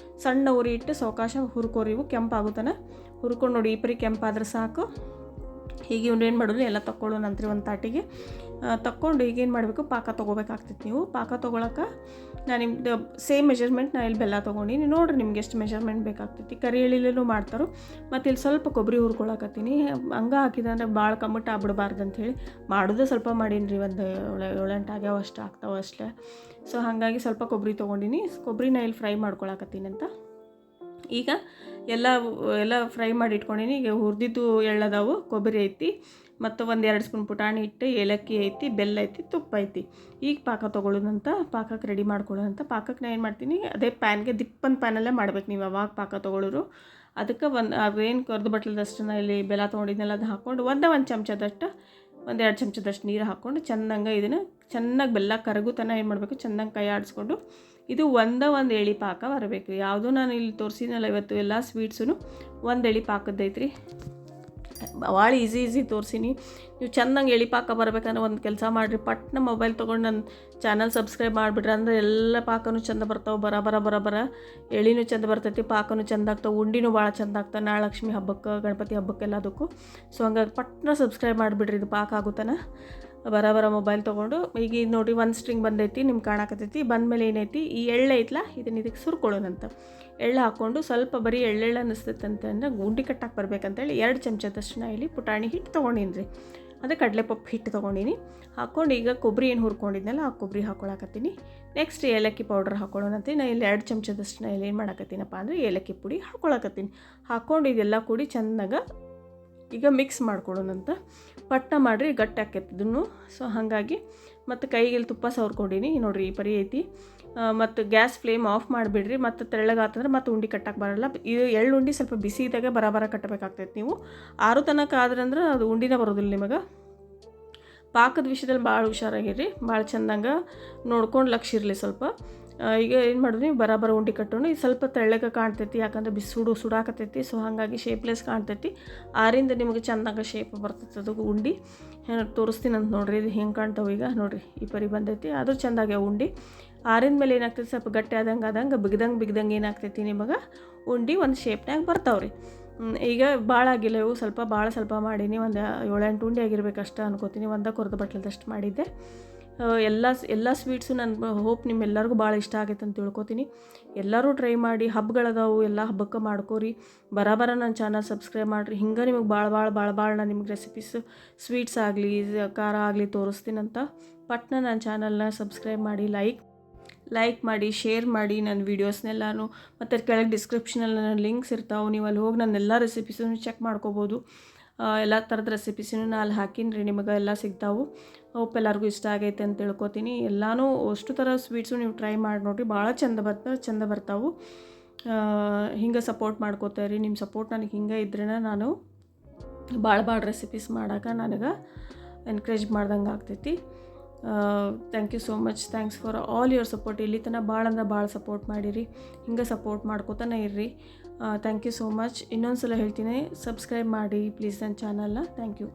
ಸಣ್ಣ ಉರಿ ಇಟ್ಟು ಸಾವಕಾಶ ಹುರ್ಕೋರಿವು, ಕೆಂಪಾಗುತ್ತಾನೆ ಹುರ್ಕೊಂಡು ನೋಡಿ. ಈ ಪರಿ ಕೆಂಪಾದ್ರೆ ಸಾಕು. ಹೀಗೆ ಏನು ಮಾಡೋದು, ಎಲ್ಲ ತೊಗೊಳ್ಳೋಣಂತ್ರಿ ಒಂದು ತಾಟಿಗೆ ತಕ್ಕೊಂಡು. ಈಗೇನು ಮಾಡಬೇಕು, ಪಾಕ ತೊಗೋಬೇಕಾಗ್ತೈತಿ. ನೀವು ಪಾಕ ತೊಗೊಳಕ್ಕೆ ನಾನು ನಿಮ್ದು ಸೇಮ್ ಮೆಜರ್ಮೆಂಟ್ ನಾನು ಇಲ್ಲಿ ಬೆಲ್ಲ ತೊಗೊಂಡಿನಿ. ನೋಡಿರಿ ನಿಮ್ಗೆ ಎಷ್ಟು ಮೆಜರ್ಮೆಂಟ್ ಬೇಕಾಗ್ತೈತಿ. ಕರಿ ಎಳ್ಳಿಲೇನೂ ಮಾಡ್ತಾರೋ. ಮತ್ತು ಇಲ್ಲಿ ಸ್ವಲ್ಪ ಕೊಬ್ಬರಿ ಹುರ್ಕೊಳಕತ್ತೀನಿ. ಹಂಗೆ ಹಾಕಿದಂದ್ರೆ ಭಾಳ ಕಮ್ಮಟ ಆಗ್ಬಿಡಬಾರ್ದು ಅಂಥೇಳಿ ಮಾಡೋದು ಸ್ವಲ್ಪ ಮಾಡೀನಿ ರೀ. ಒಂದು 7-8 ಆಗ್ಯಾವ ಅಷ್ಟು ಆಗ್ತಾವೆ ಅಷ್ಟೇ. ಸೊ ಹಾಗಾಗಿ ಸ್ವಲ್ಪ ಕೊಬ್ಬರಿ ತೊಗೊಂಡಿನಿ. ಕೊಬ್ಬರಿನ ಇಲ್ಲಿ ಫ್ರೈ ಮಾಡ್ಕೊಳಕತ್ತೀನಿ ಅಂತ. ಈಗ ಎಲ್ಲ ಫ್ರೈ ಮಾಡಿ ಇಟ್ಕೊಂಡಿನಿ. ಈಗ ಹುರಿದಿದ್ದು ಎಳ್ಳದಾವು, ಕೊಬ್ಬರಿ ಐತಿ, ಮತ್ತು 1-2 ಸ್ಪೂನ್ ಪುಟಾಣಿ ಹಿಟ್ಟು, ಏಲಕ್ಕಿ ಐತಿ, ಬೆಲ್ಲ ಐತಿ, ತುಪ್ಪ ಐತಿ. ಈಗ ಪಾಕ ತೊಗೊಳ್ಳೋದಂತ, ಪಾಕಕ್ಕೆ ರೆಡಿ ಮಾಡ್ಕೊಳ್ಳೋದಂತ. ಪಾಕಕ್ಕೆ ನಾನು ಏನು ಮಾಡ್ತೀನಿ, ಅದೇ ಪ್ಯಾನ್ಗೆ ದಿಪ್ಪಂದು ಪ್ಯಾನಲ್ಲೇ ಮಾಡ್ಬೇಕು ನೀವು ಅವಾಗ ಪಾಕ ತೊಗೊಳ್ಳೋರು. ಅದಕ್ಕೆ ಅದೇನು ಕರ್ದು ಬಟ್ಲದಷ್ಟು ನಾನು ಇಲ್ಲಿ ಬೆಲ್ಲ ತೊಗೊಂಡಿದ್ನೆಲ್ಲ ಅದು ಹಾಕ್ಕೊಂಡು 1 ಚಮಚದಷ್ಟು 1-2 ಚಮಚದಷ್ಟು ನೀರು ಹಾಕ್ಕೊಂಡು ಚೆನ್ನಾಗಿ ಇದನ್ನು ಚೆನ್ನಾಗಿ ಬೆಲ್ಲ ಕರಗುತನ ಏನು ಮಾಡಬೇಕು, ಚೆನ್ನಾಗಿ ಕೈ ಆಡಿಸ್ಕೊಂಡು ಇದು ಒಂದು ಎಳೆ ಪಾಕ ಬರಬೇಕು. ಯಾವುದೂ ನಾನು ಇಲ್ಲಿ ತೋರಿಸಿದ್ನಲ್ಲ ಇವತ್ತು ಎಲ್ಲ ಸ್ವೀಟ್ಸೂ 1 ಎಳೆ ಪಾಕದ್ದೈತ್ರಿ. ಭಾಳ ಈಸಿ ತೋರಿಸೀನಿ. ನೀವು ಚೆನ್ನಾಗಿ ಎಳೆ ಪಾಕ ಬರ್ಬೇಕಂದ್ರೆ ಒಂದು ಕೆಲಸ ಮಾಡಿರಿ, ಪಟ್ನ ಮೊಬೈಲ್ ತೊಗೊಂಡು ನನ್ನ ಚಾನಲ್ ಸಬ್ಸ್ಕ್ರೈಬ್ ಮಾಡಿಬಿಡ್ರಿ. ಅಂದರೆ ಎಲ್ಲ ಪಾಕನೂ ಚಂದ ಬರ್ತಾವೆ, ಬರ ಎಳಿನೂ ಚಂದ ಬರ್ತೈತಿ, ಪಾಕನೂ ಚಂದ ಆಗ್ತಾವೆ, ಉಂಡಿನೂ ಭಾಳ ಚಂದ ಆಗ್ತಾವೆ ನಾಳೆ ಲಕ್ಷ್ಮಿ ಹಬ್ಬಕ್ಕೆ, ಗಣಪತಿ ಹಬ್ಬಕ್ಕೆ ಎಲ್ಲದಕ್ಕೂ. ಸೊ ಹಂಗಾಗಿ ಪಟ್ನ ಸಬ್ಸ್ಕ್ರೈಬ್ ಮಾಡಿಬಿಡ್ರಿ, ಇದು ಪಾಕ ಆಗುತ್ತಾನ. ಬರ ಮೊಬೈಲ್ ತೊಗೊಂಡು ಈಗ ಇದು ನೋಡಿರಿ 1 ಸ್ಟ್ರಿಂಗ್ ಬಂದೈತಿ, ನಿಮ್ಗೆ ಕಾಣಕತ್ತೈತಿ. ಬಂದಮೇಲೆ ಏನೈತಿ, ಈ ಎಳ್ಳು ಐತ್ಲ ಇದಕ್ಕೆ ಸುರ್ಕೊಳ್ಳೋಣಂತ. ಎಳ್ಳು ಹಾಕ್ಕೊಂಡು ಸ್ವಲ್ಪ ಬರೀ ಎಳ್ಳೆಳ್ಳು ಅನ್ನಿಸ್ತೈತೆ ಅಂತಂದ್ರೆ ಗುಂಡಿ ಕಟ್ಟಕ್ಕೆ ಬರ್ಬೇಕಂತೇಳಿ 2 ಚಮಚದಷ್ಟು ನಾ ಇಲ್ಲಿ ಪುಟಾಣಿ ಹಿಟ್ಟು ತೊಗೊಂಡಿನಿ ರೀ. ಅದೇ ಕಡಲೆಪಪ್ಪು ಹಿಟ್ಟು ತೊಗೊಂಡಿನಿ. ಹಾಕ್ಕೊಂಡು ಈಗ ಕೊಬ್ಬರಿ ಏನು ಹುರ್ಕೊಂಡಿದ್ನಲ್ಲ ಆ ಕೊಬ್ಬರಿ ಹಾಕ್ಕೊಳಕತ್ತೀನಿ. ನೆಕ್ಸ್ಟ್ ಏಲಕ್ಕಿ ಪೌಡ್ರ್ ಹಾಕ್ಕೊಳ್ಳೋಣಂತೆ. ನಾನು ಇಲ್ಲಿ 2 ಚಮಚದಷ್ಟು ಇಲ್ಲಿ ಏನು ಮಾಡಕತ್ತೀನಪ್ಪ ಅಂದರೆ ಏಲಕ್ಕಿ ಪುಡಿ ಹಾಕ್ಕೊಳಕತ್ತೀನಿ. ಹಾಕ್ಕೊಂಡು ಇದೆಲ್ಲ ಕೂಡಿ ಚೆನ್ನಾಗ ಈಗ ಮಿಕ್ಸ್ ಮಾಡ್ಕೊಳ್ಳೋಣಂತ. ಪಟ್ಟ ಮಾಡಿರಿ ಗಟ್ಟಿ ಆಕೈತಿ ಇದನ್ನು. ಸೊ ಹಾಗಾಗಿ ಮತ್ತು ಕೈಗೆ ತುಪ್ಪ ಸವರ್ಕೊಂಡೀನಿ ನೋಡಿರಿ, ಈ ಪರಿ ಐತಿ. ಮತ್ತು ಗ್ಯಾಸ್ ಫ್ಲೇಮ್ ಆಫ್ ಮಾಡಿಬಿಡ್ರಿ. ಮತ್ತು ತೆಳ್ಳಗಾತಂದ್ರೆ ಮತ್ತು ಉಂಡೆ ಕಟ್ಟಕ್ಕೆ ಬರೋಲ್ಲ. ಇದು ಎಳ್ಳು ಉಂಡೆ ಸ್ವಲ್ಪ ಬಿಸಿ ಇದ್ದಾಗ ಬರಾಬರ ಕಟ್ಟಬೇಕಾಗ್ತೈತೆ. ನೀವು ಆರು ತನಕ ಆದ್ರಂದ್ರೆ ಅದು ಉಂಡಿನ ಬರೋದಿಲ್ಲ ನಿಮಗೆ. ಪಾಕದ ವಿಷಯದಲ್ಲಿ ಭಾಳ ಹುಷಾರಾಗಿರ್ರಿ, ಭಾಳ ಚೆಂದಂಗೆ ನೋಡ್ಕೊಂಡು ಲಕ್ಷ ಇರಲಿ ಸ್ವಲ್ಪ. ಈಗ ಏನು ಮಾಡಿದ್ವಿ, ಬರಾಬರ ಉಂಡೆ ಕಟ್ಟೋಣ. ಇದು ಸ್ವಲ್ಪ ತೆಳ್ಳಗೆ ಕಾಣ್ತೈತಿ, ಯಾಕಂದ್ರೆ ಸುಡಾಕತ್ತೈತಿ. ಸೊ ಹಾಗಾಗಿ ಶೇಪ್ಲೆಸ್ ಕಾಣ್ತೈತಿ. ಆರಿಂದ ನಿಮಗೆ ಚೆಂದಾಗ ಶೇಪ್ ಬರ್ತೈತೆ ಅದು ಉಂಡೆ. ತೋರಿಸ್ತೀನಿ ಅಂತ ನೋಡಿರಿ, ಇದು ಹೆಂಗೆ ಕಾಣ್ತಾವೆ ಈಗ ನೋಡಿರಿ, ಈ ಪರಿ ಬಂದೈತಿ. ಆದರೂ ಚೆಂದಾಗ್ಯಾವ ಉಂಡೆ. ಆರಿದ ಮೇಲೆ ಏನಾಗ್ತೈತಿ, ಸ್ವಲ್ಪ ಗಟ್ಟಿ ಆದಂಗೆ ಬಿಗ್ದಂಗೆ ಏನಾಗ್ತೈತಿ ನಿಮಗೆ ಉಂಡೆ ಒಂದು ಶೇಪ್ನಾಗ ಬರ್ತಾವ್ರಿ. ಈಗ ಭಾಳ ಆಗಿಲ್ಲ ಇವು, ಸ್ವಲ್ಪ ಮಾಡೀನಿ. ಒಂದು 7-8 ಉಂಡೆ ಆಗಿರ್ಬೇಕಷ್ಟ ಅನ್ಕೋತೀನಿ. ಒಂದೇ ಕೊರದ ಬಟ್ಲದಷ್ಟು ಮಾಡಿದ್ದೆ. ಎಲ್ಲ ಸ್ವೀಟ್ಸು ನನ್ನ ಹೋಪ್ ನಿಮ್ಮೆಲ್ಲರಿಗೂ ಭಾಳ ಇಷ್ಟ ಆಗೈತೆ ಅಂತ ತಿಳ್ಕೊತೀನಿ. ಎಲ್ಲರೂ ಟ್ರೈ ಮಾಡಿ. ಹಬ್ಬಗಳದಾವು, ಎಲ್ಲ ಹಬ್ಬಕ್ಕೆ ಮಾಡ್ಕೋರಿ. ಬರಾಬರ ನನ್ನ ಚಾನಲ್ ಸಬ್ಸ್ಕ್ರೈಬ್ ಮಾಡಿರಿ. ಹಿಂಗೆ ನಿಮಗೆ ಭಾಳ ನಾನು ನಿಮ್ಗೆ ರೆಸಿಪೀಸ್ ಸ್ವೀಟ್ಸ್ ಆಗಲಿ ಖಾರ ಆಗಲಿ ತೋರಿಸ್ತೀನಂತ. ಪಟ್ನ ನನ್ನ ಚಾನಲ್ನ ಸಬ್ಸ್ಕ್ರೈಬ್ ಮಾಡಿ, ಲೈಕ್ ಮಾಡಿ, ಶೇರ್ ಮಾಡಿ ನನ್ನ ವೀಡಿಯೋಸ್ನೆಲ್ಲನೂ. ಮತ್ತು ಕೆಳಗೆ ಡಿಸ್ಕ್ರಿಪ್ಷನಲ್ಲಿ ನನ್ನ ಲಿಂಕ್ಸ್ ಇರ್ತಾವೆ, ನೀವು ಅಲ್ಲಿ ಹೋಗಿ ನನ್ನೆಲ್ಲ ರೆಸಿಪೀಸನ್ನು ಚೆಕ್ ಮಾಡ್ಕೋಬೋದು. ಎಲ್ಲ ಥರದ ರೆಸಿಪೀಸನ್ನು ನಾನು ಅಲ್ಲಿ ಹಾಕಿನ್ರಿ, ನಿಮಗೆ ಎಲ್ಲ ಸಿಗ್ತಾವೆ. ಹೋಪ್ ಎಲ್ಲರಿಗೂ ಇಷ್ಟ ಆಗೈತೆ ಅಂತ ತಿಳ್ಕೊತೀನಿ. ಎಲ್ಲನೂ ಅಷ್ಟು ಥರ ಸ್ವೀಟ್ಸು ನೀವು ಟ್ರೈ ಮಾಡಿ ನೋಡಿರಿ, ಭಾಳ ಚಂದ ಬರ್ತಾವೆ. ಹಿಂಗೆ ಸಪೋರ್ಟ್ ಮಾಡ್ಕೋತಾಯಿರಿ. ನಿಮ್ಮ ಸಪೋರ್ಟ್ ನನಗೆ ಹಿಂಗೆ ಇದ್ರೇ ನಾನು ಭಾಳ ರೆಸಿಪೀಸ್ ಮಾಡೋಕೆ ನನಗೆ ಎನ್ಕರೇಜ್ ಮಾಡ್ದಂಗೆ ಆಗ್ತೈತಿ. Thank you so much. Thanks for all your support. ಇಲ್ಲಿ ತನಕ ಭಾಳ ಸಪೋರ್ಟ್ ಮಾಡಿರಿ. ಹಿಂಗೆ ಸಪೋರ್ಟ್ ಮಾಡ್ಕೋತಾನೆ ಇರ್ರಿ. Thank you so much. ಇನ್ನೊಂದು ಸಲ ಹೇಳ್ತೀನಿ, ಸಬ್ಸ್ಕ್ರೈಬ್ ಮಾಡಿ ಪ್ಲೀಸ್ ನನ್ನ ಚಾನಲ್ನ. Thank you.